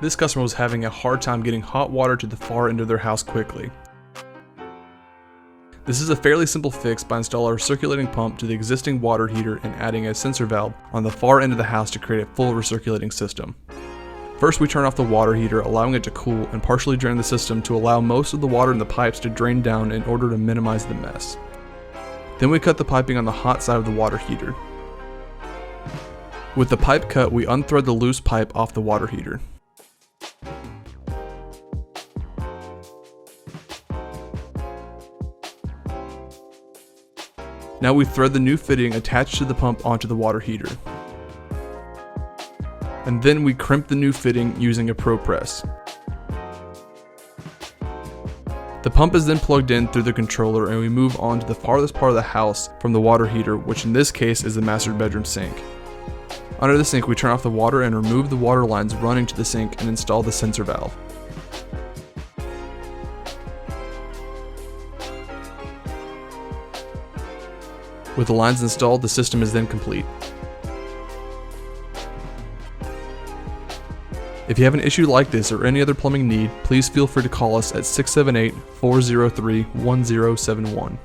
This customer was having a hard time getting hot water to the far end of their house quickly. This is a fairly simple fix by installing a recirculating pump to the existing water heater and adding a sensor valve on the far end of the house to create a full recirculating system. First, we turn off the water heater, allowing it to cool and partially drain the system to allow most of the water in the pipes to drain down in order to minimize the mess. Then we cut the piping on the hot side of the water heater. With the pipe cut, we unthread the loose pipe off the water heater. Now we thread the new fitting attached to the pump onto the water heater. And then we crimp the new fitting using a Pro Press. The pump is then plugged in through the controller and we move on to the farthest part of the house from the water heater, which in this case is the master bedroom sink. Under the sink, we turn off the water and remove the water lines running to the sink and install the sensor valve. With the lines installed, the system is then complete. If you have an issue like this or any other plumbing need, please feel free to call us at 678-403-1071.